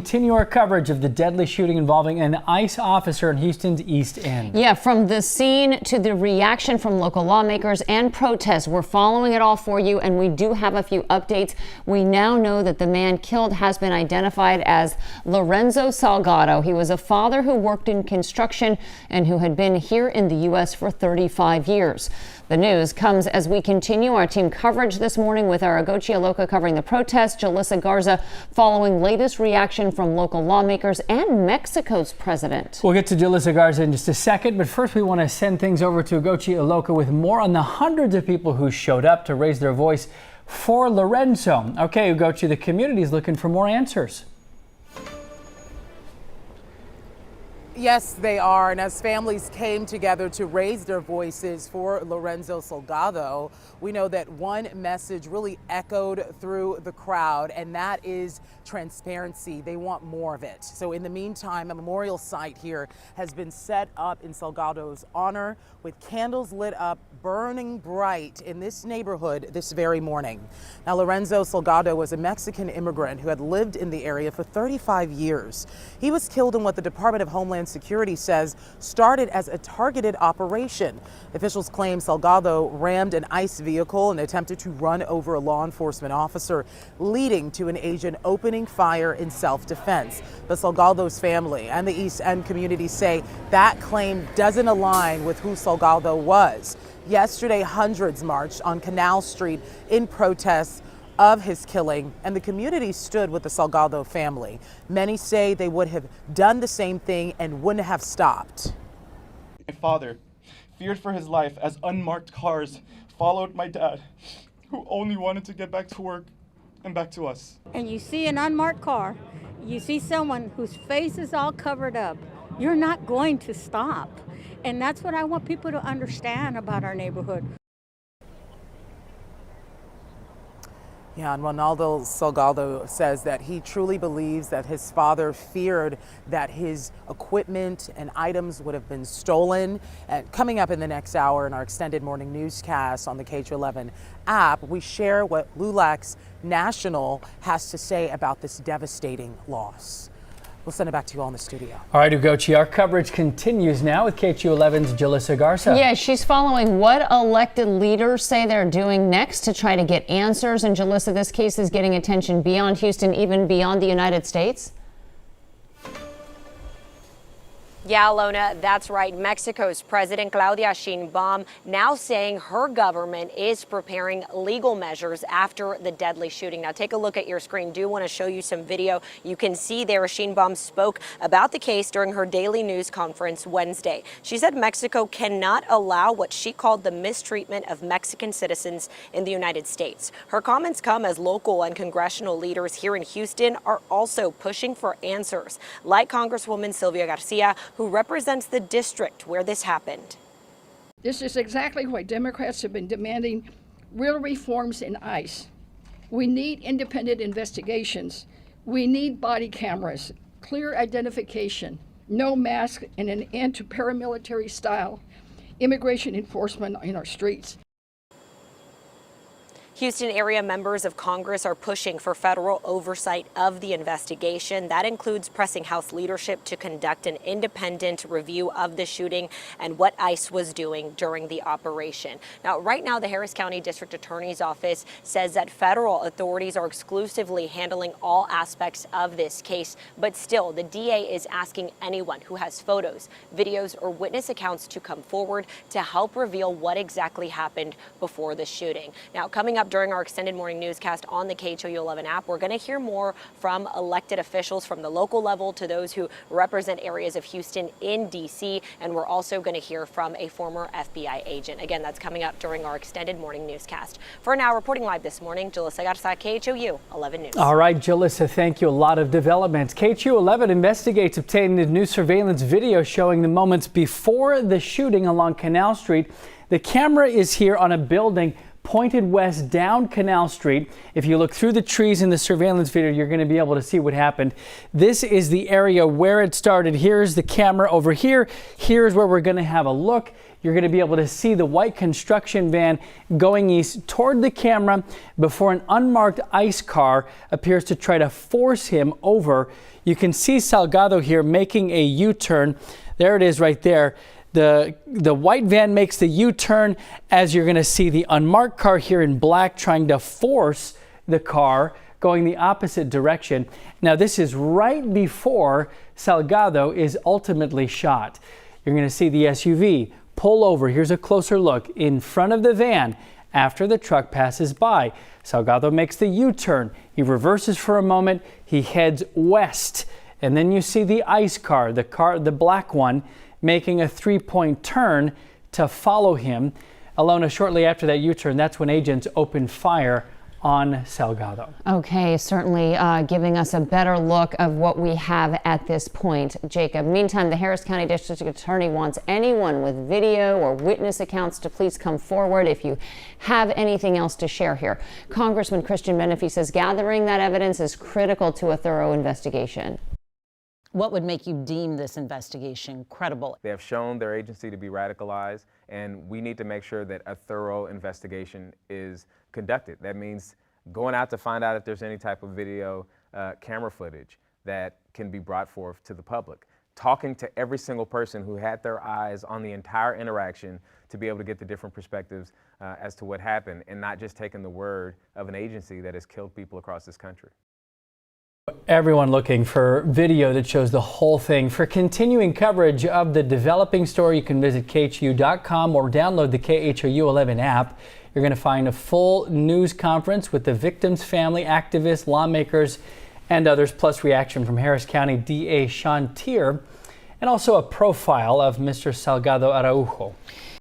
Continue our coverage of the deadly shooting involving an ICE officer in Houston's East End. Yeah, from the scene to the reaction from local lawmakers and protests, we're following it all for you, and we do have a few updates. We now know that the man killed has been identified as Lorenzo Salgado. He was a father who worked in construction and who had been here in the U.S. for 35 years. The news comes as we continue our team coverage this morning with our KHOU covering the protest, Jalissa Garza following latest reaction from local lawmakers and Mexico's president. We'll get to Jalissa Garza in just a second, but first we want to send things over to KHOU with more on the hundreds of people who showed up to raise their voice for Lorenzo. Okay, KHOU, the community is looking for more answers. Yes, they are. And as families came together to raise their voices for Lorenzo Salgado, we know that one message really echoed through the crowd, and that is transparency. They want more of it. So in the meantime, a memorial site here has been set up in Salgado's honor with candles lit up, burning bright in this neighborhood this very morning. Now, Lorenzo Salgado was a Mexican immigrant who had lived in the area for 35 years. He was killed in what the Department of Homeland Security says started as a targeted operation. Officials claim Salgado rammed an ICE vehicle and attempted to run over a law enforcement officer, leading to an agent opening fire in self-defense. But Salgado's family and the East End community say that claim doesn't align with who Salgado was. Yesterday, hundreds marched on Canal Street in protest of his killing, and the community stood with the Salgado family. Many say they would have done the same thing and wouldn't have stopped. My father feared for his life as unmarked cars followed my dad, who only wanted to get back to work and back to us. And you see an unmarked car, you see someone whose face is all covered up, you're not going to stop. And that's what I want people to understand about our neighborhood. Yeah, and Ronaldo Salgado says that he truly believes that his father feared that his equipment and items would have been stolen. And coming up in the next hour in our extended morning newscast on the KHOU app, we share what LULAC's National has to say about this devastating loss. We'll send it back to you all in the studio. All right, KHOU, our coverage continues now with KHOU 11's Jalissa Garza. Yeah, she's following what elected leaders say they're doing next to try to get answers. And Jalissa, this case is getting attention beyond Houston, even beyond the United States. Yeah, Alona, that's right. Mexico's President Claudia Sheinbaum now saying her government is preparing legal measures after the deadly shooting. Now, take a look at your screen. Do want to show you some video. You can see there Sheinbaum spoke about the case during her daily news conference Wednesday. She said Mexico cannot allow what she called the mistreatment of Mexican citizens in the United States. Her comments come as local and congressional leaders here in Houston are also pushing for answers, like Congresswoman Sylvia Garcia, who represents the district where this happened. This is exactly why Democrats have been demanding real reforms in ICE. We need independent investigations. We need body cameras, clear identification, no mask, and an end to paramilitary style immigration enforcement in our streets. Houston area members of Congress are pushing for federal oversight of the investigation. That includes pressing House leadership to conduct an independent review of the shooting and what ICE was doing during the operation. Now, right now, the Harris County District Attorney's Office says that federal authorities are exclusively handling all aspects of this case. But still, the DA is asking anyone who has photos, videos, or witness accounts to come forward to help reveal what exactly happened before the shooting. Now, coming up during our extended morning newscast on the KHOU 11 app, we're going to hear more from elected officials from the local level to those who represent areas of Houston in D.C. And we're also going to hear from a former FBI agent. Again, that's coming up during our extended morning newscast. For now, reporting live this morning, Jalissa Garza, KHOU 11 News. All right, Jalissa, thank you. A lot of developments. KHOU 11 investigates obtaining new surveillance video showing the moments before the shooting along Canal Street. The camera is here on a building pointed west down Canal Street. If you look through the trees in the surveillance video, you're going to be able to see what happened. This is the area where it started. Here's the camera over here. Here's where we're going to have a look. You're going to be able to see the white construction van going east toward the camera before an unmarked ICE car appears to try to force him over. You can see Salgado here making a U-turn. There it is right there. The white van makes the U-turn as you're going to see the unmarked car here in black trying to force the car going the opposite direction. Now this is right before Salgado is ultimately shot. You're going to see the SUV pull over. Here's a closer look in front of the van after the truck passes by. Salgado makes the U-turn. He reverses for a moment. He heads west. And then you see the ICE car, the black one, making a three-point turn to follow him. Alona, shortly after that U-turn, that's when agents opened fire on Salgado. Okay, certainly giving us a better look of what we have at this point, Jacob. Meantime, the Harris County District Attorney wants anyone with video or witness accounts to please come forward if you have anything else to share here. Congressman Christian Menefee says gathering that evidence is critical to a thorough investigation. What would make you deem this investigation credible? They have shown their agency to be radicalized, and we need to make sure that a thorough investigation is conducted. That means going out to find out if there's any type of video camera footage that can be brought forth to the public. Talking to every single person who had their eyes on the entire interaction to be able to get the different perspectives as to what happened, and not just taking the word of an agency that has killed people across this country. Everyone looking for video that shows the whole thing. For continuing coverage of the developing story, you can visit KHOU.com or download the KHOU 11 app. You're going to find a full news conference with the victims' family, activists, lawmakers, and others, plus reaction from Harris County DA Sean Tier, and also a profile of Mr. Salgado Araujo.